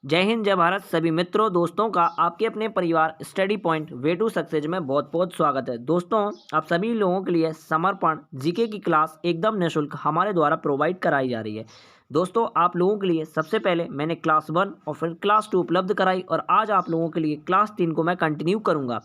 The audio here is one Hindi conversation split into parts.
जय हिंद जय भारत सभी मित्रों दोस्तों का आपके अपने परिवार study point way to success में बहुत बहुत स्वागत है। दोस्तों आप सभी लोगों के लिए समर्पण जीके की क्लास एकदम निःशुल्क हमारे द्वारा प्रोवाइड कराई जा रही है। दोस्तों आप लोगों के लिए सबसे पहले मैंने क्लास 1 और फिर क्लास 2 उपलब्ध कराई और आज आप लोगों के लिए क्लास 3 को मैं कंटिन्यू करूँगा।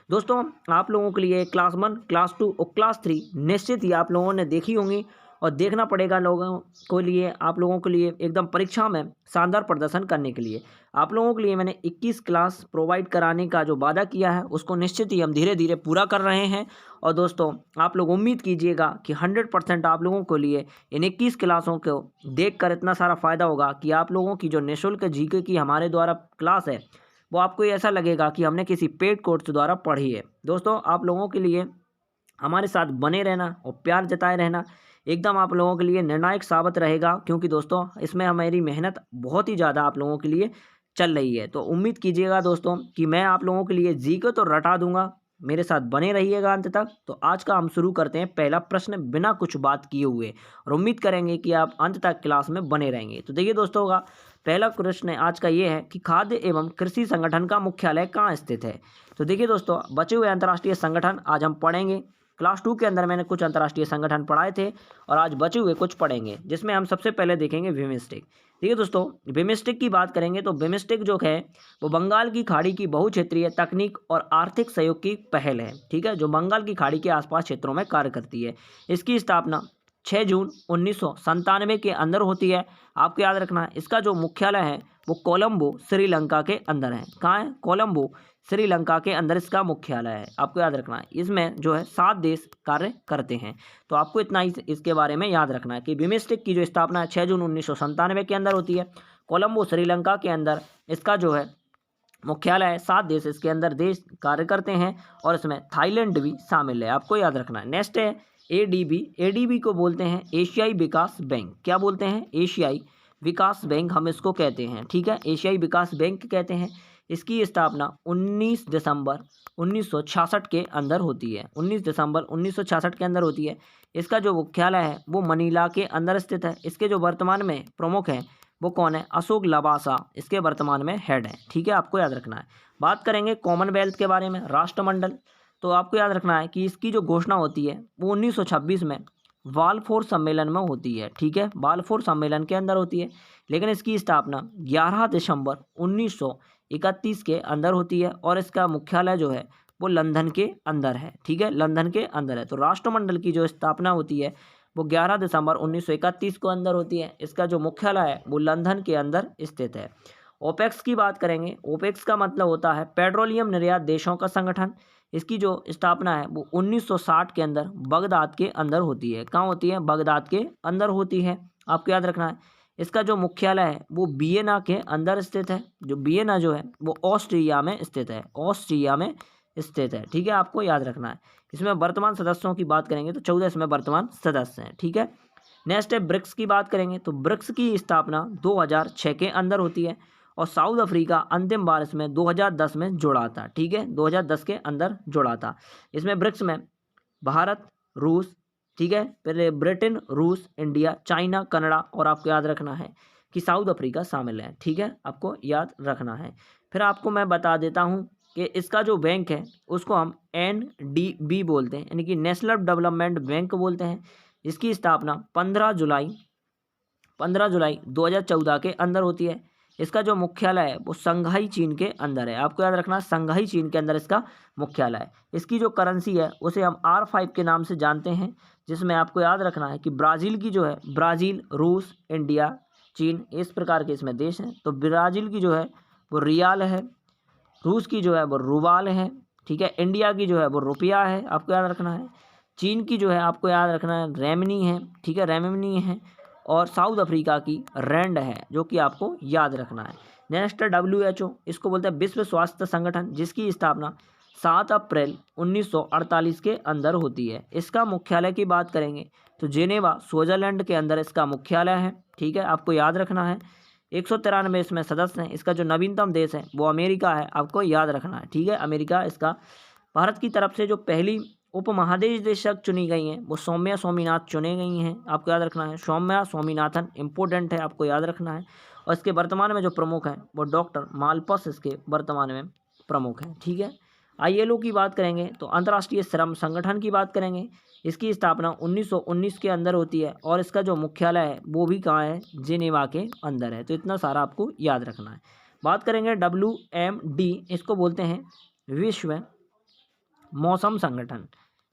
दोस्तों आप लोगों के लिए क्लास 1 क्लास 2 और क्लास 3 निश्चित ही आप लोगों ने देखी होंगी और देखना पड़ेगा लोगों को लिए आप लोगों के लिए एकदम परीक्षा में शानदार प्रदर्शन करने के लिए। आप लोगों के लिए मैंने 21 क्लास प्रोवाइड कराने का जो वादा किया है उसको निश्चित ही हम धीरे धीरे पूरा कर रहे हैं। और दोस्तों आप लोग उम्मीद कीजिएगा कि 100% आप लोगों के लिए इन 21 क्लासों को देखकर इतना सारा फ़ायदा होगा कि आप लोगों की जो निःशुल्क जीके की हमारे द्वारा क्लास है वो आपको ऐसा लगेगा कि हमने किसी पेड कोर्स द्वारा पढ़ी है। दोस्तों आप लोगों के लिए हमारे साथ बने रहना और प्यार जताए रहना एकदम आप लोगों के लिए निर्णायक साबित रहेगा, क्योंकि दोस्तों इसमें हमारी मेहनत बहुत ही ज़्यादा आप लोगों के लिए चल रही है। तो उम्मीद कीजिएगा दोस्तों कि मैं आप लोगों के लिए जीके तो रटा दूंगा, मेरे साथ बने रहिएगा अंत तक। तो आज का हम शुरू करते हैं पहला प्रश्न बिना कुछ बात किए हुए और उम्मीद करेंगे कि आप अंत तक क्लास में बने रहेंगे। तो देखिए दोस्तों का पहला प्रश्न आज का ये है कि खाद्य एवं कृषि संगठन का मुख्यालय कहाँ स्थित है। तो देखिए दोस्तों बचे हुए अंतर्राष्ट्रीय संगठन आज हम पढ़ेंगे। क्लास 2 के अंदर मैंने कुछ अंतर्राष्ट्रीय संगठन पढ़ाए थे और आज बचे हुए कुछ पढ़ेंगे, जिसमें हम सबसे पहले देखेंगे बिमस्टेक। ठीक है दोस्तों, बिमस्टेक की बात करेंगे तो बिमस्टेक जो है वो बंगाल की खाड़ी की बहुक्षेत्रीय तकनीक और आर्थिक सहयोग की पहल है। ठीक है, जो बंगाल की खाड़ी के आसपास क्षेत्रों में कार्य करती है। इसकी स्थापना 6 जून 1997 के अंदर होती है। आपको याद रखना है इसका जो मुख्यालय है वो कोलंबो श्रीलंका के अंदर है। कहाँ है? कोलंबो श्रीलंका के अंदर इसका मुख्यालय है। आपको याद रखना है इसमें जो है 7 देश कार्य करते हैं। तो आपको इतना ही इसके बारे में याद रखना है कि बिमस्टेक की जो स्थापना 6 जून 1997 के अंदर होती है। कोलंबो श्रीलंका के अंदर इसका जो है मुख्यालय है। 7 देश इसके अंदर देश कार्य करते हैं और इसमें थाईलैंड भी शामिल है। आपको याद रखना है। नेक्स्ट है एडीबी। एडीबी को बोलते हैं एशियाई विकास बैंक। क्या बोलते हैं? एशियाई विकास बैंक हम इसको कहते हैं। ठीक है, एशियाई विकास बैंक कहते हैं। इसकी स्थापना 19 दिसंबर 1966 के अंदर होती है। 19 दिसंबर 1966 के अंदर होती है। इसका जो मुख्यालय है वो मनीला के अंदर स्थित है। इसके जो वर्तमान में प्रमुख हैं वो कौन है? अशोक लवासा इसके वर्तमान में हेड है। ठीक है, आपको याद रखना है। बात करेंगे कॉमनवेल्थ के बारे में, राष्ट्रमंडल। तो आपको याद रखना है कि इसकी जो घोषणा होती है वो 1926 में बाल्फोर सम्मेलन में होती है। ठीक है, बाल्फोर सम्मेलन के अंदर होती है। लेकिन इसकी स्थापना 11 दिसंबर 1931 के अंदर होती है और इसका मुख्यालय जो है वो लंदन के अंदर है। ठीक है, लंदन के अंदर है। तो राष्ट्रमंडल की जो स्थापना होती है वो 11 दिसंबर 1931 को अंदर होती है। इसका जो मुख्यालय है वो लंदन के अंदर स्थित है। ओपेक्स की बात करेंगे। ओपेक्स का मतलब होता है पेट्रोलियम निर्यात देशों का संगठन। इसकी जो स्थापना है वो 1960 के अंदर बगदाद के अंदर होती है। कहाँ होती है? बगदाद के अंदर होती है। आपको याद रखना है इसका जो मुख्यालय है वो वियना के अंदर स्थित है। जो वियना जो है वो ऑस्ट्रिया में स्थित है। ऑस्ट्रिया में स्थित है। ठीक है, आपको याद रखना है। इसमें वर्तमान सदस्यों की बात करेंगे तो 14 इसमें वर्तमान सदस्य हैं। ठीक है, नेक्स्ट है ब्रिक्स की बात करेंगे तो ब्रिक्स की स्थापना 2006 के अंदर होती है और साउथ अफ्रीका अंतिम बार इसमें 2010 में जुड़ा था। ठीक है, 2010 के अंदर जुड़ा था। इसमें ब्रिक्स में भारत, रूस, ठीक है, फिर ब्रिटेन, रूस, इंडिया, चाइना, कनाडा और आपको याद रखना है कि साउथ अफ्रीका शामिल है। ठीक है, आपको याद रखना है। फिर आपको मैं बता देता हूँ कि इसका जो बैंक है उसको हम NDB बोलते हैं, यानी कि नेशनल डेवलपमेंट बैंक बोलते हैं। इसकी स्थापना 15 जुलाई 2014 के अंदर होती है। इसका जो मुख्यालय है वो संघाई चीन के अंदर है। आपको याद रखना संघाई चीन के अंदर इसका मुख्यालय है। इसकी जो करेंसी है उसे हम R5 के नाम से जानते हैं, जिसमें आपको याद रखना है कि ब्राज़ील की जो है ब्राज़ील, रूस, इंडिया, चीन इस प्रकार के इसमें देश हैं। तो ब्राज़ील की जो है वो रियाल है, रूस की जो है वो रूबाल है। ठीक है, इंडिया की जो है वो रुपया है। आपको याद रखना है। चीन की जो है आपको याद रखना है रेमनी है। ठीक है, रेमनी है। और साउथ अफ्रीका की रैंड है, जो कि आपको याद रखना है। Next WHO। इसको बोलते हैं विश्व स्वास्थ्य संगठन, जिसकी स्थापना 7 अप्रैल 1948 के अंदर होती है। इसका मुख्यालय की बात करेंगे तो जेनेवा स्विट्जरलैंड के अंदर इसका मुख्यालय है। ठीक है, आपको याद रखना है। 193 इसमें सदस्य हैं। इसका जो नवीनतम देश है वो अमेरिका है। आपको याद रखना है। ठीक है, अमेरिका इसका। भारत की तरफ से जो पहली उपमहानिदेशक चुनी गई हैं वो सौम्या स्वामीनाथन चुने गई हैं। आपको याद रखना है। सौम्या स्वामीनाथन इंपॉर्टेंट है, आपको याद रखना है। और इसके वर्तमान में जो प्रमुख हैं वो डॉक्टर मालपास इसके वर्तमान में प्रमुख हैं। ठीक है, ILO की बात करेंगे तो अंतर्राष्ट्रीय श्रम संगठन की बात करेंगे। इसकी स्थापना 1919 के अंदर होती है और इसका जो मुख्यालय है वो भी कहाँ है, जिनेवा के अंदर है। तो इतना सारा आपको याद रखना है। बात करेंगे WMD, इसको बोलते हैं विश्व मौसम संगठन।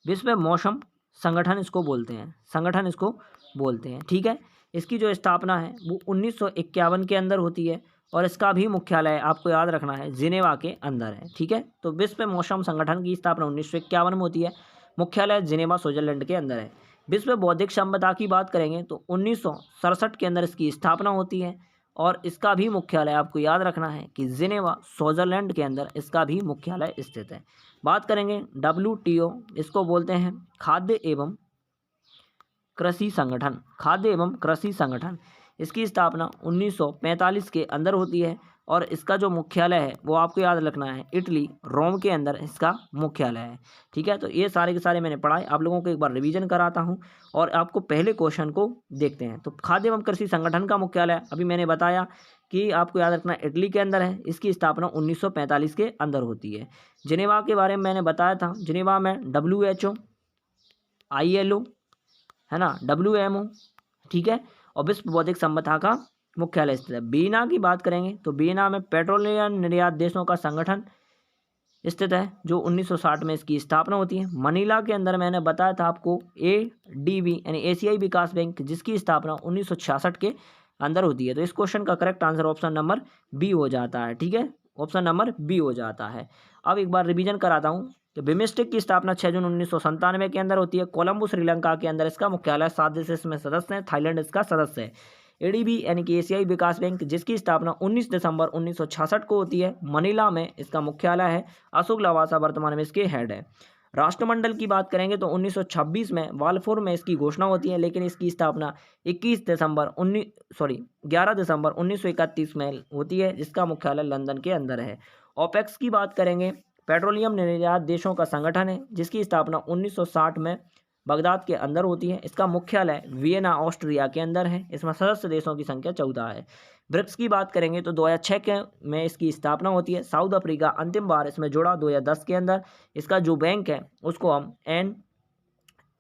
विश्व मौसम संगठन इसको बोलते हैं, संगठन इसको बोलते हैं। ठीक है, इसकी जो स्थापना है वो 1951 के अंदर होती है और इसका भी मुख्यालय आपको याद रखना है जिनेवा के अंदर है। ठीक है, तो विश्व मौसम संगठन की स्थापना 1951 में होती है, मुख्यालय जिनेवा स्विट्जरलैंड के अंदर है। विश्व बौद्धिक संपदा की बात करेंगे तो 1967 के अंदर इसकी स्थापना होती है और इसका भी मुख्यालय आपको याद रखना है कि जिनेवा स्विट्जरलैंड के अंदर इसका भी मुख्यालय स्थित है। बात करेंगे WTO, इसको बोलते हैं खाद्य एवं कृषि संगठन, खाद्य एवं कृषि संगठन। इसकी स्थापना 1945 के अंदर होती है और इसका जो मुख्यालय है वो आपको याद रखना है इटली रोम के अंदर इसका मुख्यालय है। ठीक है, तो ये सारे के सारे मैंने पढ़ाए, आप लोगों को एक बार रिवीजन कराता हूँ और आपको पहले क्वेश्चन को देखते हैं। तो खाद्य एवं कृषि संगठन का मुख्यालय अभी मैंने बताया कि आपको याद रखना इटली के अंदर है। इसकी स्थापना 1945 के अंदर होती है। जिनेवा के बारे में मैंने बताया था, जिनेवा में WHO, ILO है ना, WMO, ठीक है, और विश्व बौद्धिक संपदा का मुख्यालय स्थित है। बीना की बात करेंगे तो बीना में पेट्रोलियम निर्यात देशों का संगठन स्थित है जो 1960 में इसकी स्थापना होती है। मनीला के अंदर मैंने बताया था आपको ADB यानी एशियाई विकास बैंक, जिसकी स्थापना 1966 के अंदर होती है। तो इस क्वेश्चन का correct answer option number B हो जाता है। ठीक है, ऑप्शन नंबर बी हो जाता है। अब एक बार रिवीजन कराता हूँ तो बिम्स्टेक की स्थापना 6 जून 1997 के अंदर होती है। कोलंबो श्रीलंका के अंदर इसका मुख्यालय, 7 देश इसमें सदस्य हैं, थाईलैंड इसका सदस्य है। ADB यानी कि एशियाई विकास बैंक, जिसकी स्थापना 19 दिसंबर 1966 को होती है। मनीला में इसका मुख्यालय है। अशोक लवासा वर्तमान में इसके हेड है। राष्ट्रमंडल की बात करेंगे तो 1926 में वालफोर में इसकी घोषणा होती है, लेकिन इसकी स्थापना 11 दिसंबर 1931 में होती है, जिसका मुख्यालय लंदन के अंदर है। ओपेक्स की बात करेंगे, पेट्रोलियम निर्यात देशों का संगठन है, जिसकी स्थापना 1960 में बगदाद के अंदर होती है। इसका मुख्यालय वियना ऑस्ट्रिया के अंदर है। इसमें सदस्य देशों की संख्या 14 है। ब्रिक्स की बात करेंगे तो 2006 के में इसकी स्थापना होती है। साउथ अफ्रीका अंतिम बार इसमें जुड़ा 2010 के अंदर। इसका जो बैंक है उसको हम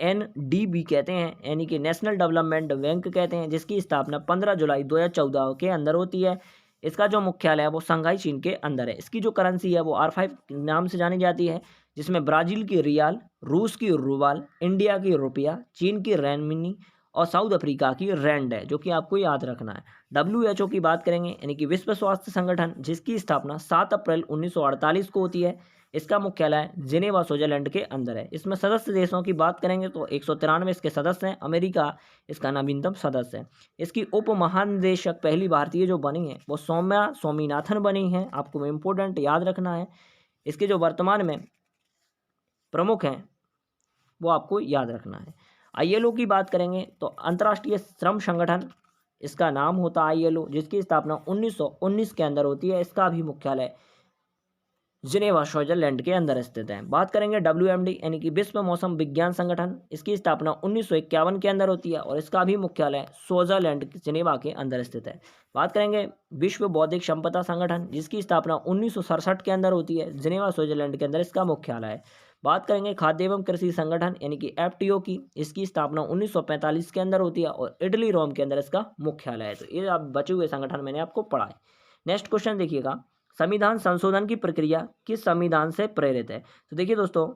NDB कहते हैं, यानी कि नेशनल डेवलपमेंट बैंक कहते हैं, जिसकी स्थापना 15 जुलाई 2014 के अंदर होती है। इसका जो मुख्यालय है वो शंघाई चीन के अंदर है। इसकी जो करेंसी है वो R5 नाम से जानी जाती है, जिसमें ब्राज़ील की रियाल, रूस की रूबल, इंडिया की रुपया, चीन की रैनमिनी और साउथ अफ्रीका की रैंड है, जो कि आपको याद रखना है। WHO की बात करेंगे, यानी कि विश्व स्वास्थ्य संगठन, जिसकी स्थापना 7 अप्रैल 1948 को होती है। इसका मुख्यालय जिनेवा स्विट्जरलैंड के अंदर है। इसमें सदस्य देशों की बात करेंगे तो 193 इसके सदस्य हैं। अमेरिका इसका नवीनतम सदस्य है। इसकी उप महानिदेशक पहली भारतीय जो बनी है वो सौम्या स्वामीनाथन बनी है, आपको इम्पोर्टेंट याद रखना है। इसके जो वर्तमान में प्रमुख हैं वो आपको याद रखना है। ILO की बात करेंगे तो अंतर्राष्ट्रीय श्रम संगठन इसका नाम होता है ILO, जिसकी स्थापना 1919 के अंदर होती है। इसका भी मुख्यालय जिनेवा स्विट्जरलैंड के अंदर स्थित है। बात करेंगे WMD यानी कि विश्व मौसम विज्ञान संगठन, इसकी स्थापना 1951 के अंदर होती है और इसका भी मुख्यालय स्विट्जरलैंड जिनेवा के अंदर स्थित है। बात करेंगे विश्व बौद्धिक संपदा संगठन, जिसकी स्थापना 1967 के अंदर होती है। जिनेवा स्विट्जरलैंड के अंदर इसका मुख्यालय है। बात करेंगे खाद्य एवं कृषि संगठन यानी कि FTO की, इसकी स्थापना 1945 के अंदर होती है और इटली रोम के अंदर इसका मुख्यालय है। तो ये आप बचे हुए संगठन मैंने आपको पढ़ाए। नेक्स्ट क्वेश्चन देखिएगा, संविधान संशोधन की प्रक्रिया किस संविधान से प्रेरित है? तो देखिए दोस्तों,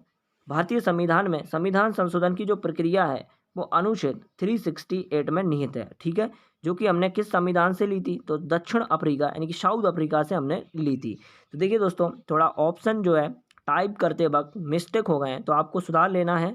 भारतीय संविधान में संविधान संशोधन की जो प्रक्रिया है वो अनुच्छेद 368 में निहित है। ठीक है, जो कि हमने किस संविधान से ली थी? तो दक्षिण अफ्रीका यानी कि साउथ अफ्रीका से हमने ली थी। तो देखिए दोस्तों, थोड़ा ऑप्शन जो है टाइप करते वक्त मिस्टेक हो गए हैं, तो आपको सुधार लेना है।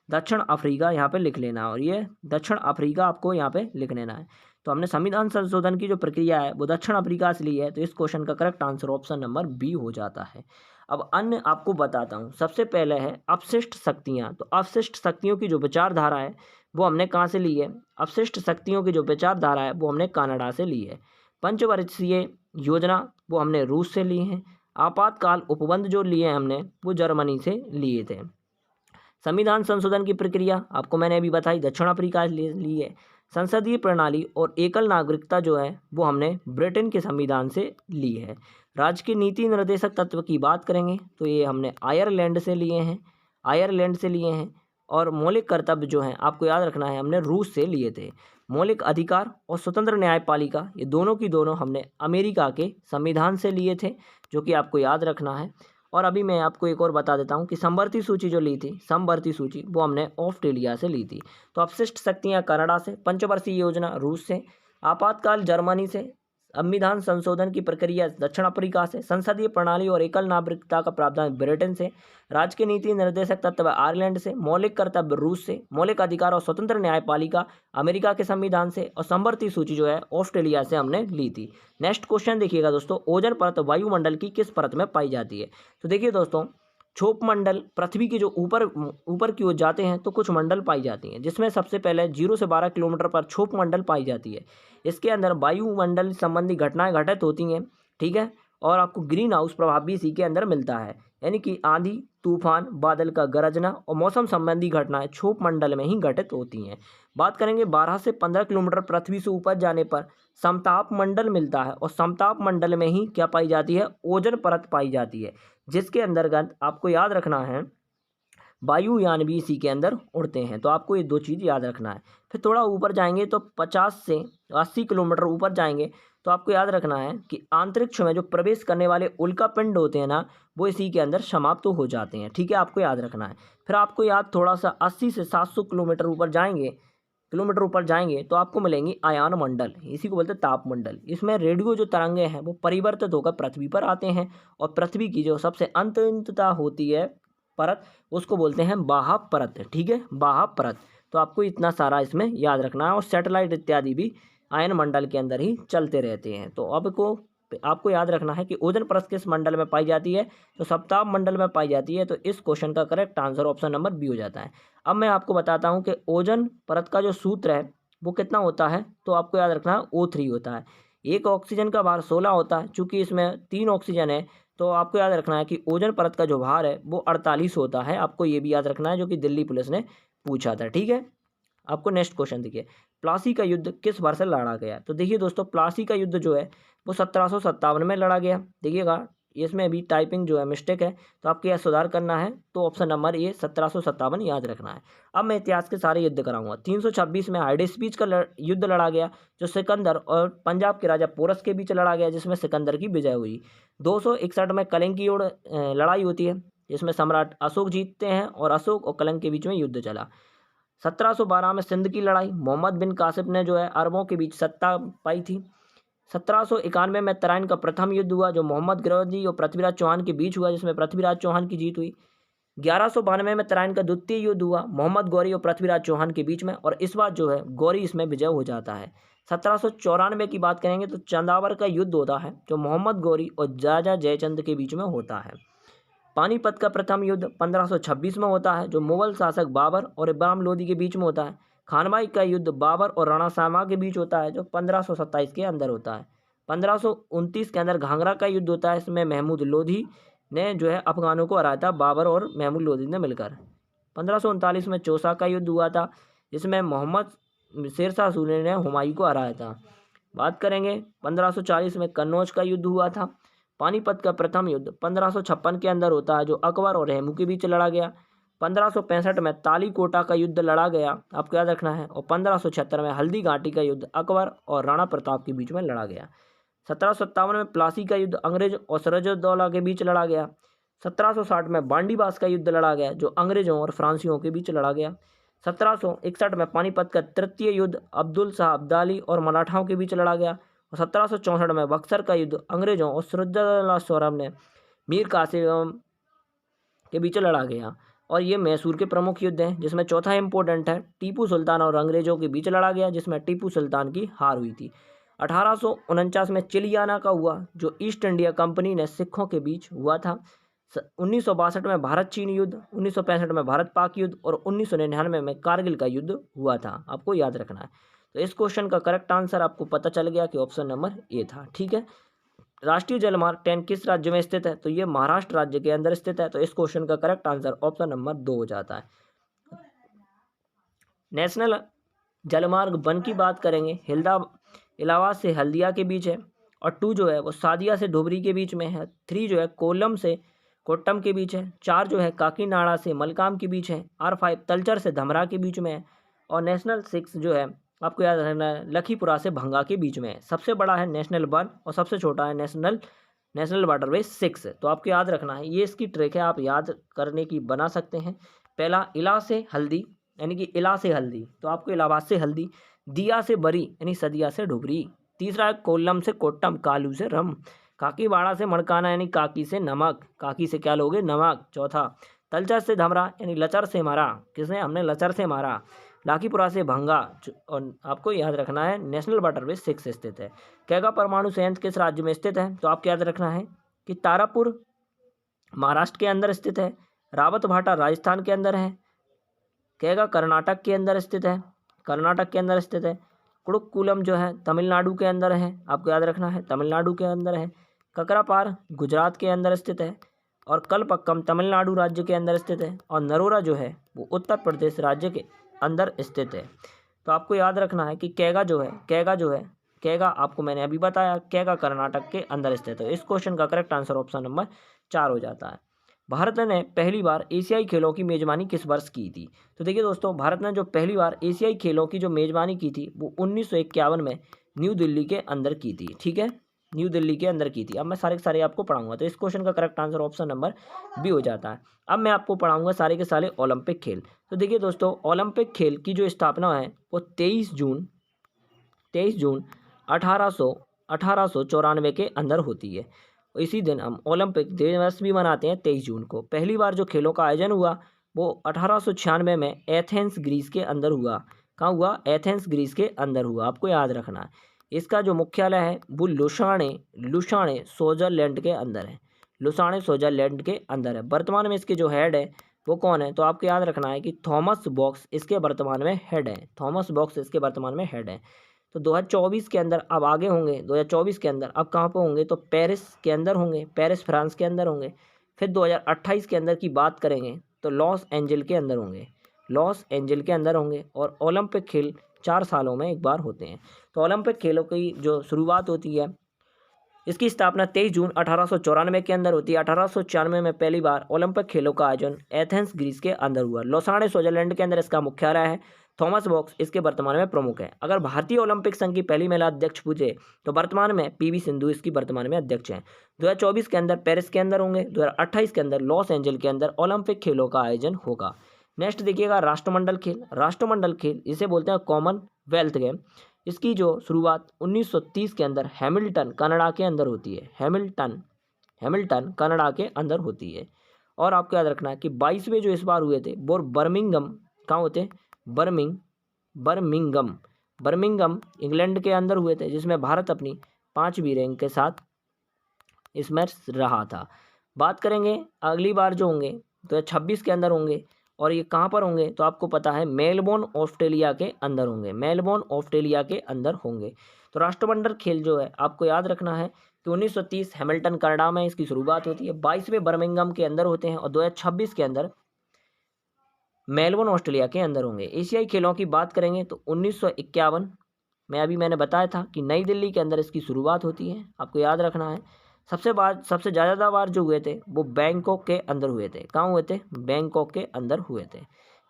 दक्षिण अफ्रीका यहाँ पे लिख लेना है और ये दक्षिण अफ्रीका आपको यहाँ पे लिख लेना है। तो हमने संविधान संशोधन की जो प्रक्रिया है वो दक्षिण अफ्रीका से ली है। तो इस क्वेश्चन का correct answer option number B हो जाता है। अब अन्य आपको बताता हूँ। सबसे पहले है अपशिष्ट शक्तियाँ। तो अपशिष्ट शक्तियों की जो विचारधारा है वो हमने कहाँ से ली है? अपशिष्ट शक्तियों की जो विचारधारा है वो हमने कनाडा से ली है। पंचवर्षीय योजना वो हमने रूस से ली है। आपातकाल उपबंध जो लिए हैं हमने वो जर्मनी से लिए थे। संविधान संशोधन की प्रक्रिया आपको मैंने अभी बताई, दक्षिण अफ्रीका से ली है। संसदीय प्रणाली और एकल नागरिकता जो है वो हमने ब्रिटेन के संविधान से ली है। राज्य के नीति निर्देशक तत्व की बात करेंगे तो ये हमने आयरलैंड से लिए हैं। और मौलिक कर्तव्य जो हैं आपको याद रखना है हमने रूस से लिए थे। मौलिक अधिकार और स्वतंत्र न्यायपालिका ये दोनों की दोनों हमने अमेरिका के संविधान से लिए थे, जो कि आपको याद रखना है। और अभी मैं आपको एक और बता देता हूँ कि समवर्ती सूची जो ली थी, समवर्ती सूची वो हमने ऑस्ट्रेलिया से ली थी। तो अपशिष्ट शक्तियाँ कनाडा से, पंचवर्षीय योजना रूस से, आपातकाल जर्मनी से, संविधान संशोधन की प्रक्रिया दक्षिण अफ्रीका से, संसदीय प्रणाली और एकल नागरिकता का प्रावधान ब्रिटेन से, राज्य के नीति निर्देशक तत्व आयरलैंड से, मौलिक कर्तव्य रूस से, मौलिक अधिकार और स्वतंत्र न्यायपालिका अमेरिका के संविधान से, और समवर्ती सूची जो है ऑस्ट्रेलिया से हमने ली थी। नेक्स्ट क्वेश्चन देखिएगा दोस्तों, ओजोन परत वायुमंडल की किस परत में पाई जाती है? तो देखिए दोस्तों, क्षोभ मंडल पृथ्वी के जो ऊपर की ओर जाते हैं तो कुछ मंडल पाई जाती हैं, जिसमें सबसे पहले 0 से 12 किलोमीटर पर क्षोभ मंडल पाई जाती है। इसके अंदर वायुमंडल संबंधी घटनाएं घटित होती हैं, ठीक है। और आपको ग्रीन हाउस प्रभाव भी इसी के अंदर मिलता है, यानी कि आंधी, तूफान, बादल का गरजना और मौसम संबंधी घटनाएं क्षोभ मंडल में ही घटित होती हैं। बात करेंगे 12 से 15 किलोमीटर पृथ्वी से ऊपर जाने पर समताप मंडल मिलता है, और समताप मंडल में ही क्या पाई जाती है? ओजोन परत पाई जाती है, जिसके अंतर्गत आपको याद रखना है वायुयान भी इसी के अंदर उड़ते हैं। तो आपको ये दो चीज़ याद रखना है। फिर थोड़ा ऊपर जाएंगे तो 50 से 80 किलोमीटर ऊपर जाएंगे तो आपको याद रखना है कि अंतरिक्ष में जो प्रवेश करने वाले उल्का पिंड होते हैं ना, वो इसी के अंदर समाप्त हो जाते हैं, ठीक है, आपको याद रखना है। फिर आपको याद थोड़ा सा 80 से 700 किलोमीटर ऊपर जाएंगे तो आपको मिलेंगी आयान मंडल, इसी को बोलते हैं ताप मंडल। इसमें रेडियो जो तरंगे हैं वो परिवर्तित होकर पृथ्वी पर आते हैं, और पृथ्वी की जो सबसे अंततः होती है परत उसको बोलते हैं बाह्य परत, ठीक है, बाह्य परत। तो आपको इतना सारा इसमें याद रखना है। और सैटेलाइट इत्यादि भी आयन मंडल के अंदर ही चलते रहते हैं। तो आपको याद रखना है कि ओजोन परत किस मंडल में पाई जाती है? तो सप्ताह मंडल में पाई जाती है। तो इस क्वेश्चन का correct answer option number B हो जाता है। अब मैं आपको बताता हूँ कि ओजोन परत का जो सूत्र है वो कितना होता है। तो आपको याद रखना है O3 होता है। एक ऑक्सीजन का भार 16 होता है, चूंकि इसमें 3 ऑक्सीजन है तो आपको याद रखना है कि ओजोन परत का जो भार है वो 48 होता है। आपको ये भी याद रखना है, जो कि दिल्ली पुलिस ने पूछा था, ठीक है। आपको नेक्स्ट क्वेश्चन देखिए, प्लासी का युद्ध किस वर्ष लड़ा गया? तो देखिए दोस्तों, प्लासी का युद्ध जो है वो 1757 में लड़ा गया। देखिएगा इसमें भी टाइपिंग जो है मिस्टेक है, तो आपको यह सुधार करना है। तो ऑप्शन नंबर ए 1757 याद रखना है। अब मैं इतिहास के सारे युद्ध कराऊंगा। 326 में हाइडेस्पीच का युद्ध लड़ा गया, जो सिकंदर और पंजाब के राजा पोरस के बीच लड़ा गया, जिसमें सिकंदर की विजय हुई। 261 में कलिंग की ओर लड़ाई होती है, जिसमें सम्राट अशोक जीतते हैं, और अशोक और कलिंग के बीच में युद्ध चला। 1712 में सिंध की लड़ाई, मोहम्मद बिन कासिम ने जो है अरबों के बीच सत्ता पाई थी। 1791 में तराइन का प्रथम युद्ध हुआ, जो मोहम्मद गौरी और पृथ्वीराज चौहान के बीच हुआ, जिसमें पृथ्वीराज चौहान की जीत हुई। 1192 में तराइन का द्वितीय युद्ध हुआ, मोहम्मद गौरी और पृथ्वीराज चौहान के बीच में, और इस बार जो है गौरी इसमें विजय हो जाता है। 1794 की बात करेंगे तो चंदावर का युद्ध होता है, जो मोहम्मद गौरी और राजा जयचंद के बीच में होता है। पानीपत का प्रथम युद्ध 1526 में होता है, जो मुगल शासक बाबर और इब्राहिम लोदी के बीच में होता है। खानबाई का युद्ध बाबर और राणा सांमा के बीच होता है, जो 1527 के अंदर होता है। 1529 के अंदर घाघरा का युद्ध होता है, इसमें महमूद लोधी ने जो है अफगानों को हराया था, बाबर और महमूद लोधी ने मिलकर। 1539 में चौसा का युद्ध हुआ था, जिसमें मोहम्मद शेरशाह सूरी ने हुमायूं को हराया था। बात करेंगे 1540 में कन्नौज का युद्ध हुआ था। पानीपत का प्रथम युद्ध 1556 के अंदर होता है, जो अकबर और हेमू के बीच लड़ा गया। 1565 में तालीकोटा का युद्ध लड़ा गया, आपको याद रखना है। और 1576 में हल्दी घाटी का युद्ध अकबर और राणा प्रताप के बीच में लड़ा गया। 1757 में प्लासी का युद्ध अंग्रेज और सिराजुद्दौला के बीच लड़ा गया। 1760 में बांडीबास का युद्ध लड़ा गया, जो अंग्रेजों और फ्रांसियों के बीच लड़ा गया। 1761 में पानीपत का तृतीय युद्ध अब्दुल शाह अब्दाली और मराठाओं के बीच लड़ा गया। और 1764 में बक्सर का युद्ध अंग्रेजों और सिराजुद्दौला सौरभ ने मीर कासिम के बीच लड़ा गया। और ये मैसूर के प्रमुख युद्ध हैं, जिसमें चौथा इंपॉर्टेंट है टीपू सुल्तान और अंग्रेजों के बीच लड़ा गया, जिसमें टीपू सुल्तान की हार हुई थी। 1849 में चिलियाना का हुआ, जो ईस्ट इंडिया कंपनी ने सिखों के बीच हुआ था। 1962 में भारत चीन युद्ध, 1965 में भारत पाक युद्ध, और 1999 में कारगिल का युद्ध हुआ था, आपको याद रखना है। तो इस क्वेश्चन का करेक्ट आंसर आपको पता चल गया कि ऑप्शन नंबर ए था, ठीक है। राष्ट्रीय जलमार्ग 10 किस राज्य में स्थित है? तो ये महाराष्ट्र राज्य के अंदर स्थित है। तो इस क्वेश्चन का करेक्ट आंसर ऑप्शन नंबर 2 हो जाता है। नेशनल जलमार्ग 1 की बात करेंगे, इलाहाबाद से हल्दिया के बीच है। और 2 जो है वो सादिया से धुबरी के बीच में है। 3 जो है कोल्लम से कोट्टम के बीच है। 4 जो है काकीनाडा से मलकाम के बीच है। R5 तलचर से धमरा के बीच में है। और नेशनल 6 जो है आपको याद रखना है लखीपुरा से भंगा के बीच में है। सबसे बड़ा है नेशनल 1 और सबसे छोटा है नेशनल वाटरवे 6। तो आपको याद रखना है, ये इसकी ट्रिक है, आप याद करने की बना सकते हैं। पहला इला से हल्दी यानी कि इला से हल्दी, तो आपको इलाहाबाद से हल्दी। दिया से बरी यानी सदिया से ढुबरी। तीसरा है कोल्लम से कोट्टम, कालू से रम। काकीवाड़ा से मड़काना यानी काकी से नमक, काकी से क्या लोगे नमक। चौथा तलचर से धमरा यानी लचर से मारा, किसने हमने लचर से मारा। लाखीपुरा से भंगा, और आपको याद रखना है नेशनल वाटरवे 6 स्थित है। कैगा परमाणु संयंत्र किस राज्य में स्थित है, तो आपको याद रखना है कि तारापुर महाराष्ट्र के अंदर स्थित है। रावत भाटा राजस्थान के अंदर है। कैगा कर्नाटक के अंदर स्थित है, कर्नाटक के अंदर स्थित है। कुड़ुक्कुलम जो है तमिलनाडु के अंदर है, आपको याद रखना है तमिलनाडु के अंदर है। ककरापार गुजरात के अंदर स्थित है। और कलपक्कम तमिलनाडु राज्य के अंदर स्थित है। और नरोरा जो है वो उत्तर प्रदेश राज्य के अंदर स्थित है। तो आपको याद रखना है कि कैगा आपको मैंने अभी बताया, कैगा कर्नाटक के अंदर स्थित है। इस क्वेश्चन का करेक्ट आंसर ऑप्शन नंबर 4 हो जाता है। भारत ने पहली बार एशियाई खेलों की मेजबानी किस वर्ष की थी, तो देखिए दोस्तों, भारत ने जो पहली बार एशियाई खेलों की जो मेजबानी की थी वो 1951 में न्यू दिल्ली के अंदर की थी। ठीक है, न्यू दिल्ली के अंदर की थी। अब मैं सारे के सारे आपको पढ़ाऊंगा, तो इस क्वेश्चन का correct answer option number B हो जाता है। अब मैं आपको पढ़ाऊंगा सारे के सारे ओलंपिक खेल। तो देखिए दोस्तों, ओलंपिक खेल की जो स्थापना है वो 23 जून 1894 के अंदर होती है। इसी दिन हम ओलंपिक दिवस भी मनाते हैं 23 जून को। पहली बार जो खेलों का आयोजन हुआ वो 1896 में एथेंस ग्रीस के अंदर हुआ। कहाँ हुआ, एथेंस ग्रीस के अंदर हुआ, आपको याद रखना है। इसका जो मुख्यालय है वो लुसाने स्विट्जरलैंड के अंदर है। लुसाने स्विट्जरलैंड के अंदर है। वर्तमान में इसके जो हेड है वो कौन है, तो आपको याद रखना है कि थॉमस बॉक्स इसके वर्तमान में हेड है। थॉमस बॉक्स इसके वर्तमान में हेड है। तो 2024 के अंदर अब आगे होंगे, 2024 के अंदर अब कहाँ पे होंगे, तो पेरिस के अंदर होंगे, पेरिस फ्रांस के अंदर होंगे। फिर 2028 के अंदर की बात करेंगे तो लॉस एंजल के अंदर होंगे, लॉस एंजल के अंदर होंगे। और ओलंपिक खेल 4 सालों में एक बार होते हैं। तो ओलंपिक खेलों की जो शुरुआत होती है, इसकी स्थापना 23 जून 1894 के अंदर होती है। 1896 में पहली बार ओलंपिक खेलों का आयोजन एथेंस ग्रीस के अंदर हुआ। लोसाने स्विट्जरलैंड के अंदर इसका मुख्यालय है। थॉमस बॉक्स इसके वर्तमान में प्रमुख है। अगर भारतीय ओलंपिक संघ की पहली महिला अध्यक्ष पूछे तो वर्तमान में PV सिंधु इसकी वर्तमान में अध्यक्ष हैं। 2024 के अंदर पेरिस के अंदर होंगे, 2028 के अंदर लॉस एंजल के अंदर ओलंपिक खेलों का आयोजन होगा। नेक्स्ट देखिएगा राष्ट्रमंडल खेल। राष्ट्रमंडल खेल इसे बोलते हैं कॉमनवेल्थ गेम। इसकी जो शुरुआत 1930 के अंदर हैमिल्टन कनाडा के अंदर होती है। हैमिल्टन कनाडा के अंदर होती है। और आपको याद रखना है कि 22वें जो इस बार हुए थे वो बर्मिंगम, कहाँ होते, बर्मिंगम इंग्लैंड के अंदर हुए थे, जिसमें भारत अपनी 5वीं रैंक के साथ इसमें रहा था। बात करेंगे अगली बार जो होंगे तो 26 के अंदर होंगे। और ये कहाँ पर होंगे, तो आपको पता है मेलबोर्न ऑस्ट्रेलिया के अंदर होंगे, मेलबोर्न ऑस्ट्रेलिया के अंदर होंगे। तो राष्ट्रमंडल खेल जो है आपको याद रखना है कि 1930 हैमिल्टन कनाडा में इसकी शुरुआत होती है, 22वें बर्मिंगम के अंदर होते हैं और 2026 के अंदर मेलबोर्न ऑस्ट्रेलिया के अंदर होंगे। एशियाई खेलों की बात करेंगे तो 1951 में अभी मैंने बताया था कि नई दिल्ली के अंदर इसकी शुरुआत होती है, आपको याद रखना है। सबसे ज़्यादा बार जो हुए थे वो बैंकॉक के अंदर हुए थे। कहाँ हुए थे, बैंकॉक के अंदर हुए थे।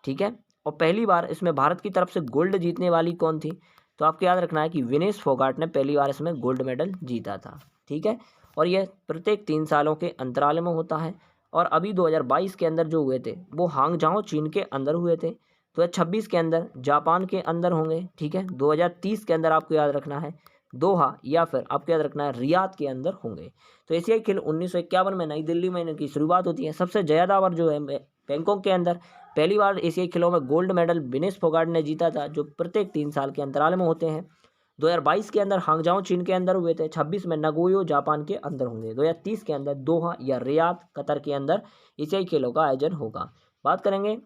ठीक है, और पहली बार इसमें भारत की तरफ से गोल्ड जीतने वाली कौन थी, तो आपको याद रखना है कि विनेश फोगाट ने पहली बार इसमें गोल्ड मेडल जीता था। ठीक है, और यह प्रत्येक 3 सालों के अंतराल में होता है। और अभी 2022 के अंदर जो हुए थे वो हांगझाओ चीन के अंदर हुए थे। 2026 के अंदर जापान के अंदर होंगे। ठीक है, 2030 के अंदर आपको याद रखना है दोहा या फिर आपको याद रखना है रियाद के अंदर होंगे। तो एशियाई खेल 1951 में नई दिल्ली में इनकी शुरुआत होती है। सबसे ज़्यादा बार जो है बैंकॉक के अंदर पहली बार एशियाई खेलों में गोल्ड मेडल विनेश फोगाट ने जीता था, जो प्रत्येक 3 साल के अंतराल में होते हैं। 2022 के अंदर हांगझाओ चीन के अंदर हुए थे। 26 में नगोयो जापान के अंदर होंगे। 2030 के अंदर दोहा या रियाद कतर के अंदर एशियाई खेलों का आयोजन होगा। बात करेंगे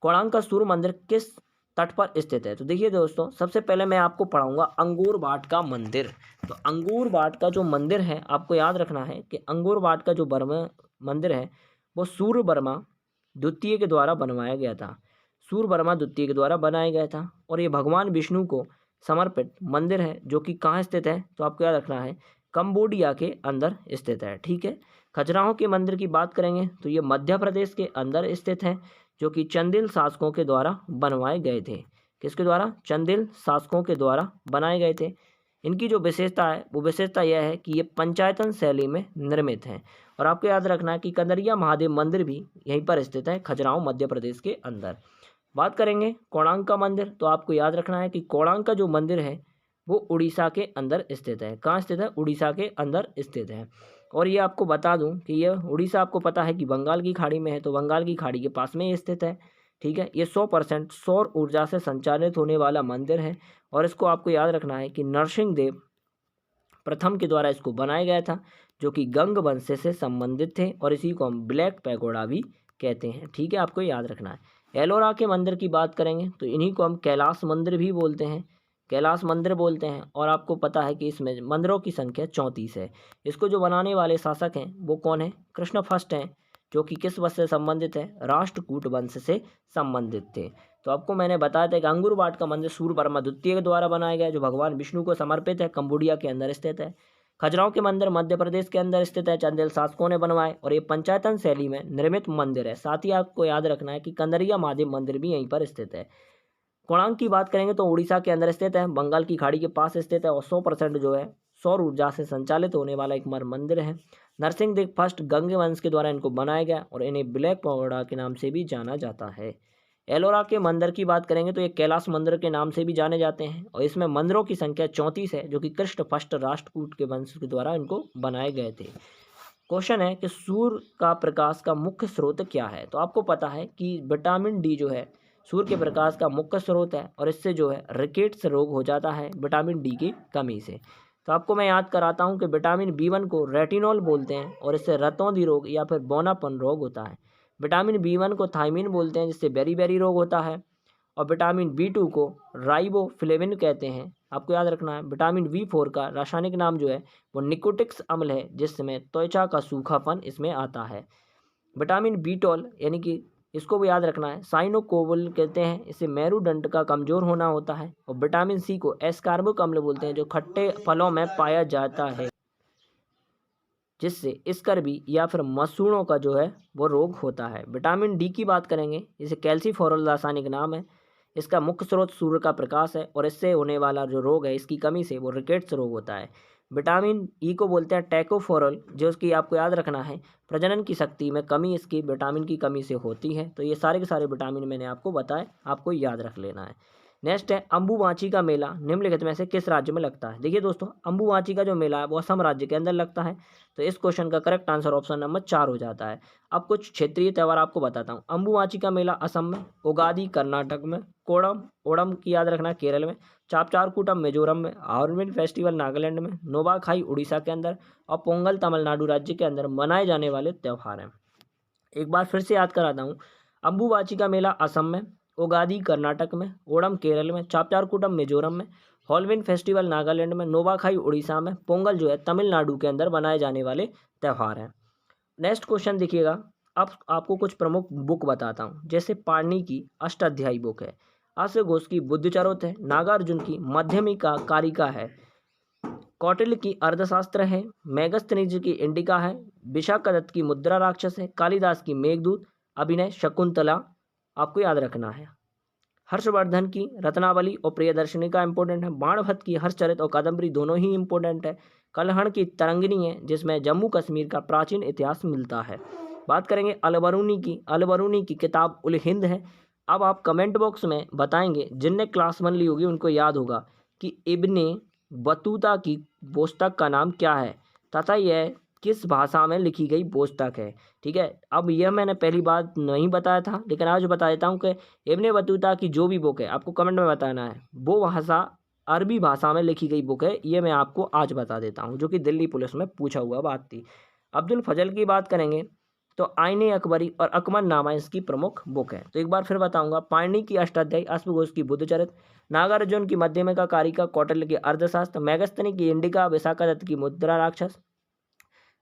कोणार्क का सूर्य मंदिर किस तट पर स्थित है, तो देखिए दोस्तों, सबसे पहले मैं आपको पढ़ाऊंगा अंगूर बाट का मंदिर। तो अंगूर बाट का जो मंदिर है आपको याद रखना है कि अंगूर बाट का जो मंदिर है वो सूर्य वर्मा द्वितीय के द्वारा बनवाया गया था। सूर्यवर्मा द्वितीय के द्वारा बनाया गया था और ये भगवान विष्णु को समर्पित मंदिर है जो कि कहाँ स्थित है, तो आपको याद रखना है कंबोडिया के अंदर स्थित है। ठीक है। खजुराहो के मंदिर की बात करेंगे तो ये मध्य प्रदेश के अंदर स्थित है, जो कि चंदेल शासकों के द्वारा बनवाए गए थे। किसके द्वारा? चंदेल शासकों के द्वारा बनाए गए थे। इनकी जो विशेषता है वो विशेषता यह है कि ये पंचायतन शैली में निर्मित है। और आपको याद रखना है कि कंदरिया महादेव मंदिर भी यहीं पर स्थित है, खजुराहो मध्य प्रदेश के अंदर। बात करेंगे कोणार्क का मंदिर, तो आपको याद रखना है कि कोणार्क का जो मंदिर है वो उड़ीसा के अंदर स्थित है। कहाँ स्थित है? उड़ीसा के अंदर स्थित है। और ये आपको बता दूं कि यह उड़ीसा आपको पता है कि बंगाल की खाड़ी में है, तो बंगाल की खाड़ी के पास में ये स्थित है। ठीक है। ये 100% सौर ऊर्जा से संचालित होने वाला मंदिर है और इसको आपको याद रखना है कि नरसिंहदेव प्रथम के द्वारा इसको बनाया गया था, जो कि गंग वंश से संबंधित थे और इसी को हम ब्लैक पैगोडा भी कहते हैं। ठीक है, आपको याद रखना है। एलोरा के मंदिर की बात करेंगे तो इन्हीं को हम कैलाश मंदिर भी बोलते हैं, कैलाश मंदिर बोलते हैं। और आपको पता है कि इसमें मंदिरों की संख्या 34 है। इसको जो बनाने वाले शासक हैं वो कौन है? कृष्ण फर्स्ट हैं, जो कि किस वंश से संबंधित है? राष्ट्रकूट वंश से संबंधित थे। तो आपको मैंने बताया था कि अंगुरवाट का मंदिर सूर्यवर्मा द्वितीय के द्वारा बनाया गया है, जो भगवान विष्णु को समर्पित है, कंबोडिया के अंदर स्थित है। खजुराहो के मंदिर मध्य प्रदेश के अंदर स्थित है, चंदेल शासकों ने बनवाए और ये पंचायतन शैली में निर्मित मंदिर है। साथ ही आपको याद रखना है कि कंदरिया महादेव मंदिर भी यहीं पर स्थित है। कोणार्क की बात करेंगे तो उड़ीसा के अंदर स्थित है, बंगाल की खाड़ी के पास स्थित है और 100% जो है सौर ऊर्जा से संचालित होने वाला एक मंदिर है। नरसिंहदेव फर्स्ट गंग वंश के द्वारा इनको बनाया गया और इन्हें ब्लैक पैगोडा के नाम से भी जाना जाता है। एलोरा के मंदिर की बात करेंगे तो ये कैलाश मंदिर के नाम से भी जाने जाते हैं और इसमें मंदिरों की संख्या 34 है, जो कि कृष्ण फर्स्ट राष्ट्रकूट के वंश के द्वारा इनको बनाए गए थे। क्वेश्चन है कि सूर्य का प्रकाश का मुख्य स्रोत क्या है? तो आपको पता है कि विटामिन डी जो है सूर्य के प्रकाश का मुख्य स्रोत है और इससे जो है रिकेट्स रोग हो जाता है विटामिन डी की कमी से। तो आपको मैं याद कराता हूं कि विटामिन B1 को रेटिनॉल बोलते हैं और इससे रतौंधी रोग या फिर बौनापन रोग होता है। विटामिन B1 को थायमिन बोलते हैं, जिससे बेरी रोग होता है। और विटामिन B2 को राइबोफ्लेविन कहते हैं। आपको याद रखना है। विटामिन B4 का रासायनिक नाम जो है वो निकोटिक्स अम्ल है, जिसमें त्वचा का सूखापन इसमें आता है। विटामिन B12 यानी कि इसको भी याद रखना है, साइनोकोवल कहते हैं, इससे मेरुदंड का कमजोर होना होता है। और विटामिन C को एस्कार्बिक अम्ल बोलते हैं, जो खट्टे फलों में पाया जाता है, जिससे स्कर्वी या फिर मसूड़ों का जो है वो रोग होता है। विटामिन डी की बात करेंगे, इसे कैल्सीफेरॉल रासायनिक नाम है। इसका मुख्य स्रोत सूर्य का प्रकाश है और इससे होने वाला जो रोग है इसकी कमी से वो रिकेट्स रोग होता है। विटामिन ई को बोलते हैं टैकोफेरॉल, जो इसकी आपको याद रखना है प्रजनन की शक्ति में कमी इसकी विटामिन की कमी से होती है। तो ये सारे के सारे विटामिन मैंने आपको बताए, आपको याद रख लेना है। नेक्स्ट है अंबुबाची का मेला निम्नलिखित में से किस राज्य में लगता है? देखिए दोस्तों, अंबुबाची का जो मेला है वो असम राज्य के अंदर लगता है। तो इस क्वेश्चन का करेक्ट आंसर ऑप्शन नंबर 4 हो जाता है। अब कुछ क्षेत्रीय त्यौहार आपको बताता हूँ। अंबुबाची का मेला असम में, उगादी कर्नाटक में, ओणम की याद रखना केरल में, चापचारकूटम मिजोरम में, हॉर्नबिल फेस्टिवल नागालैंड में, नोवाखाई उड़ीसा के अंदर और पोंगल तमिलनाडु राज्य के अंदर मनाए जाने वाले त्यौहार हैं। एक बार फिर से याद कराता हूँ। अंबुबाची का मेला असम में, उगादी कर्नाटक में, ओणम केरल में, चापचारकूटम मिजोरम में, हॉर्नबिल फेस्टिवल नागालैंड में, नोवाखाई उड़ीसा में, पोंगल जो है तमिलनाडु के अंदर बनाए जाने वाले त्यौहार हैं। नेक्स्ट क्वेश्चन देखिएगा। अब आपको कुछ प्रमुख बुक बताता हूँ, जैसे पाणिनि की अष्टाध्यायी बुक है, आश्य घोष की बुद्धचारोत है, नागार्जुन की मध्यमिका कारिका है, कौटिल्य की अर्थशास्त्र है, मेगस्थनीज की इंडिका है, विशाखदत्त की मुद्रा राक्षस है, कालिदास की मेघदूत, अभिनय शकुंतला आपको याद रखना है। हर्षवर्धन की रत्नावली और प्रियदर्शनी का इंपॉर्टेंट है। बाणभट्ट की हर्षचरित और कादम्बरी दोनों ही इंपॉर्टेंट है। कल्हण की तरंगिणी है, जिसमें जम्मू कश्मीर का प्राचीन इतिहास मिलता है। बात करेंगे अलबरूनी की किताब उल हिंद है। अब आप कमेंट बॉक्स में बताएंगे, जिनने क्लास 1 ली होगी उनको याद होगा कि इब्ने बतूता की पुस्तक का नाम क्या है तथा यह किस भाषा में लिखी गई पुस्तक है। ठीक है, अब यह मैंने पहली बार नहीं बताया था, लेकिन आज बता देता हूँ कि इब्ने बतूता की जो भी बुक है आपको कमेंट में बताना है, वो भाषा अरबी भाषा में लिखी गई बुक है। ये मैं आपको आज बता देता हूँ, जो कि दिल्ली पुलिस में पूछा हुआ बात थी। अब्दुल फजल की बात करेंगे तो आईने अकबरी और अकबरनामा इसकी प्रमुख बुक है। तो एक बार फिर बताऊंगा, पाणिनि की अष्टाध्यायी, अश्वघोष की बुद्धचरित, नागार्जुन की मध्यमिका कारिका, कौटिल्य की अर्थशास्त्र, मेगस्थनी की इंडिका, विशाखदत्त की मुद्रा राक्षस,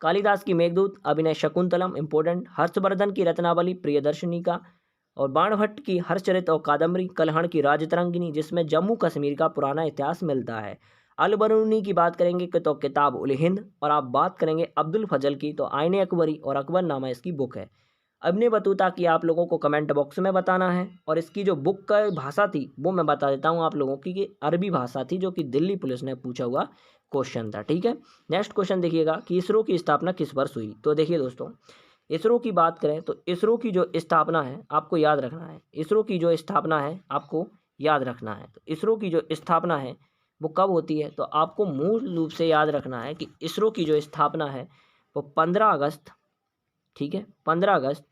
कालिदास की मेघदूत, अभिनय शकुंतलम इंपोर्टेंट, हर्षवर्धन की रत्नावली, प्रियदर्शनी का और बाणभट्ट की हर्षचरित और कादम्बरी, कल्हण की राजतरंगिणी जिसमें जम्मू कश्मीर का पुराना इतिहास मिलता है। अल-बरूनी की बात करेंगे कि तो किताब उल हिंद, और आप बात करेंगे अब्दुल फजल की तो आईने अकबरी और अकबरनामा इसकी बुक है। इब्न बतूता की आप लोगों को कमेंट बॉक्स में बताना है, और इसकी जो बुक का भाषा थी वो मैं बता देता हूँ आप लोगों की कि अरबी भाषा थी, जो कि दिल्ली पुलिस ने पूछा हुआ क्वेश्चन था। ठीक है, नेक्स्ट क्वेश्चन देखिएगा कि इसरो की स्थापना किस वर्ष हुई। तो देखिए दोस्तों, इसरो की बात करें तो इसरो की जो स्थापना है आपको याद रखना है, इसरो की जो स्थापना है आपको याद रखना है। तो इसरो की जो स्थापना है वो कब होती है, तो आपको मूल रूप से याद रखना है कि इसरो की जो स्थापना है वो 15 अगस्त, ठीक है, 15 अगस्त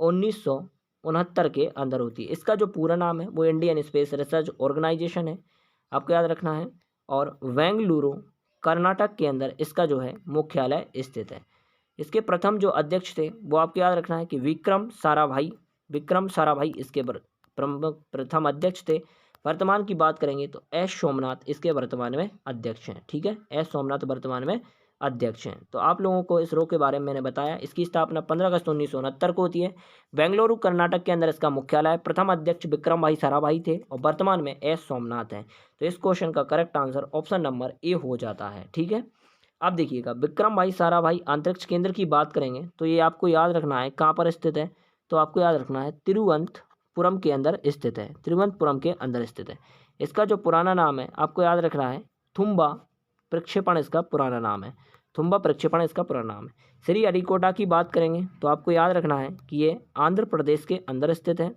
1969 के अंदर होती है। इसका जो पूरा नाम है वो इंडियन स्पेस रिसर्च ऑर्गेनाइजेशन है, आपको याद रखना है, और बेंगलुरु कर्नाटक के अंदर इसका जो है मुख्यालय स्थित है। इसके प्रथम जो अध्यक्ष थे वो आपको याद रखना है कि विक्रम साराभाई इसके प्रमुख प्रथम अध्यक्ष थे। वर्तमान की बात करेंगे तो एस सोमनाथ इसके वर्तमान में अध्यक्ष हैं। ठीक है, एस सोमनाथ वर्तमान में अध्यक्ष हैं। तो आप लोगों को इसरो के बारे में मैंने बताया। इसकी स्थापना 15 अगस्त 1969 को होती है। बेंगलुरु कर्नाटक के अंदर इसका मुख्यालय है। प्रथम अध्यक्ष विक्रम भाई साराभाई थे और वर्तमान में एस सोमनाथ हैं। तो इस क्वेश्चन का correct answer option number A हो जाता है। ठीक है, अब देखिएगा विक्रम भाई साराभाई अंतरिक्ष केंद्र की बात करेंगे तो ये आपको याद रखना है कहाँ पर स्थित है, तो आपको याद रखना है तिरुवनंतपुरम के अंदर स्थित है, तिरुवनंतपुरम के अंदर स्थित है। इसका जो पुराना नाम है आपको याद रखना है थुम्बा प्रक्षेपण, इसका पुराना नाम है, थुम्बा प्रक्षेपण इसका पुराना नाम है। श्रीहरिकोटा की बात करेंगे तो आपको याद रखना है कि ये आंध्र प्रदेश के अंदर स्थित है,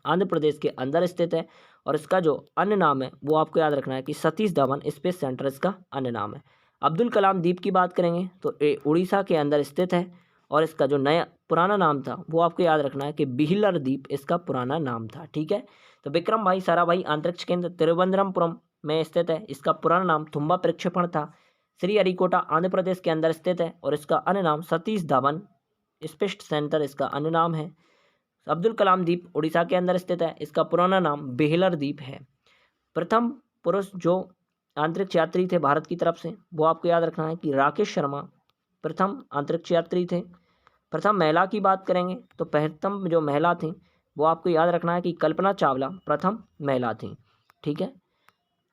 आंध्र प्रदेश के अंदर स्थित है। और इसका जो अन्य नाम है वो आपको याद रखना है कि सतीश धवन स्पेस सेंटर इसका अन्य नाम है। अब्दुल कलाम द्वीप की बात करेंगे तो ये उड़ीसा के अंदर स्थित है, और इसका जो नया पुराना नाम था वो आपको याद रखना है कि बिहिलर द्वीप इसका पुराना नाम था। ठीक है, तो विक्रम भाई साराभाई अंतरिक्ष केंद्र तिरुवनंतपुरम में स्थित है, इसका पुराना नाम थुम्बा प्रक्षेपण था। श्रीहरिकोटा आंध्र प्रदेश के अंदर स्थित है और इसका अन्य नाम सतीश धवन स्पेस सेंटर इसका अन्य नाम है। अब्दुल कलाम द्वीप उड़ीसा के अंदर स्थित है, इसका पुराना नाम बेहलर द्वीप है। प्रथम पुरुष जो अंतरिक्ष यात्री थे भारत की तरफ से वो आपको याद रखना है कि राकेश शर्मा प्रथम अंतरिक्ष यात्री थे। प्रथम महिला की बात करेंगे तो प्रथम जो महिला थी वो आपको याद रखना है कि कल्पना चावला प्रथम महिला थी। ठीक है,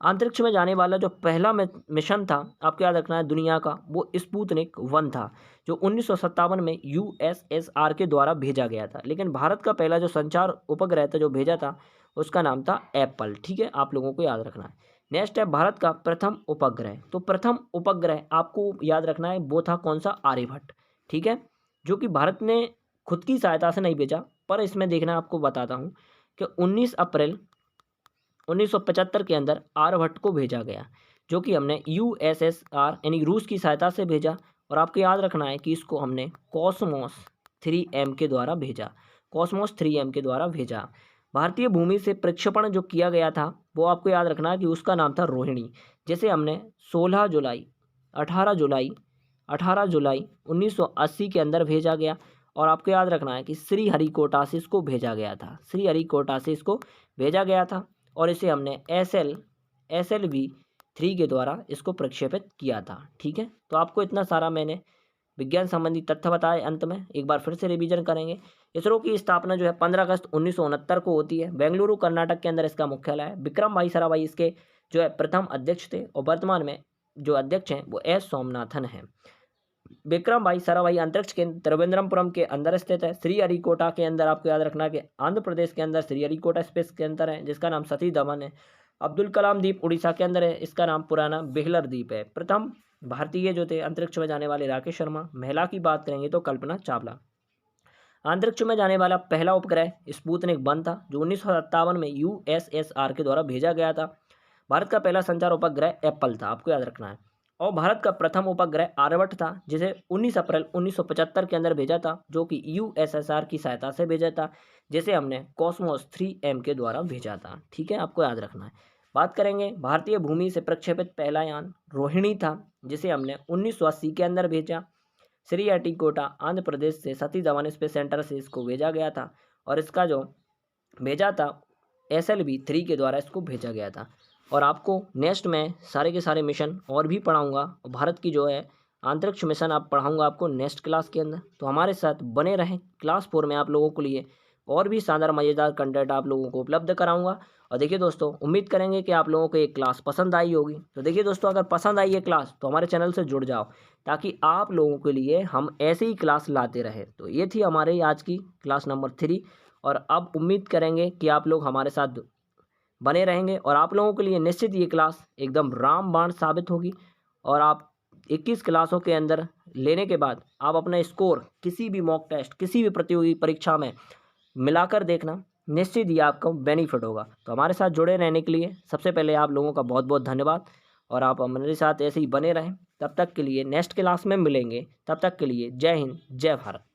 अंतरिक्ष में जाने वाला जो पहला मिशन था आपको याद रखना है दुनिया का, वो स्पुतनिक 1 था, जो 1957 में यूएसएसआर के द्वारा भेजा गया था। लेकिन भारत का पहला जो संचार उपग्रह था जो भेजा था उसका नाम था एप्पल। ठीक है, आप लोगों को याद रखना है। नेक्स्ट है भारत का प्रथम उपग्रह। तो प्रथम उपग्रह आपको याद रखना है वो था कौन सा, आर्यभट्ट। ठीक है, जो कि भारत ने खुद की सहायता से नहीं भेजा, पर इसमें देखना आपको बताता हूँ कि 19 अप्रैल 1975 के अंदर आर्यभट्ट को भेजा गया, जो कि हमने यूएसएसआर यानी रूस की सहायता से भेजा। और आपको याद रखना है कि इसको हमने कॉस्मोस 3M के द्वारा भेजा, कॉस्मोस 3M के द्वारा भेजा। भारतीय भूमि से प्रक्षेपण जो किया गया था वो आपको याद रखना है कि उसका नाम था रोहिणी, जिसे हमने 18 जुलाई 1980 के अंदर भेजा गया। और आपको याद रखना है कि श्रीहरिकोटा से इसको भेजा गया था, श्रीहरिकोटा से इसको भेजा गया था, और इसे हमने SLV-3 के द्वारा इसको प्रक्षेपित किया था। ठीक है, तो आपको इतना सारा मैंने विज्ञान संबंधी तथ्य बताए। अंत में एक बार फिर से रिवीजन करेंगे। इसरो की स्थापना जो है 15 अगस्त 1969 को होती है। बेंगलुरु कर्नाटक के अंदर इसका मुख्यालय है। विक्रम भाई साराभाई इसके जो है प्रथम अध्यक्ष थे, और वर्तमान में जो अध्यक्ष हैं वो एस सोमनाथन हैं। विक्रम भाई साराभाई अंतरिक्ष केंद्र तिरुवनंतपुरम के अंदर स्थित है। श्रीहरिकोटा के अंदर आपको याद रखना कि आंध्र प्रदेश के अंदर श्रीहरिकोटा स्पेस के अंदर है, जिसका नाम सतीश धवन है। अब्दुल कलाम द्वीप उड़ीसा के अंदर है, इसका नाम पुराना बेहलर द्वीप है। प्रथम भारतीय जो थे अंतरिक्ष में जाने वाले राकेश शर्मा। महिला की बात करेंगे तो कल्पना चावला। अंतरिक्ष में जाने वाला पहला उपग्रह स्पुतनिक 1 था, जो 1957 में यूएसएसआर के द्वारा भेजा गया था। भारत का पहला संचार उपग्रह एप्पल था, आपको याद रखना है। और भारत का प्रथम उपग्रह आर्यभट्ट था, जिसे 19 अप्रैल 1975 के अंदर भेजा था, जो कि यूएसएसआर की सहायता से भेजा था, जिसे हमने कॉस्मोस 3M के द्वारा भेजा था। ठीक है, आपको याद रखना है। बात करेंगे भारतीय भूमि से प्रक्षेपित पहला यान रोहिणी था, जिसे हमने 1980 के अंदर भेजा। श्रीहरिकोटा आंध्र प्रदेश से सतीश धवन स्पेस सेंटर से इसको भेजा गया था, और इसका जो भेजा था SLV-3 के द्वारा इसको भेजा गया था। और आपको नेक्स्ट में सारे के सारे मिशन और भी पढ़ाऊंगा, और भारत की जो है अंतरिक्ष मिशन आप पढ़ाऊंगा आपको नेक्स्ट क्लास के अंदर। तो हमारे साथ बने रहें। क्लास 4 में आप लोगों के लिए और भी शानदार मज़ेदार कंटेंट आप लोगों को उपलब्ध कराऊंगा। और देखिए दोस्तों, उम्मीद करेंगे कि आप लोगों को ये क्लास पसंद आई होगी। तो देखिए दोस्तों, अगर पसंद आई ये क्लास तो हमारे चैनल से जुड़ जाओ, ताकि आप लोगों के लिए हम ऐसे ही क्लास लाते रहें। तो ये थी हमारी आज की क्लास नंबर 3। और अब उम्मीद करेंगे कि आप लोग हमारे साथ बने रहेंगे और आप लोगों के लिए निश्चित ये क्लास एकदम रामबाण साबित होगी। और आप 21 क्लासों के अंदर लेने के बाद आप अपना स्कोर किसी भी मॉक टेस्ट, किसी भी प्रतियोगी परीक्षा में मिलाकर देखना, निश्चित ही आपको बेनिफिट होगा। तो हमारे साथ जुड़े रहने के लिए सबसे पहले आप लोगों का बहुत बहुत धन्यवाद। और आप हमारे साथ ऐसे ही बने रहें। तब तक के लिए नेक्स्ट क्लास में मिलेंगे। तब तक के लिए जय हिंद, जय भारत।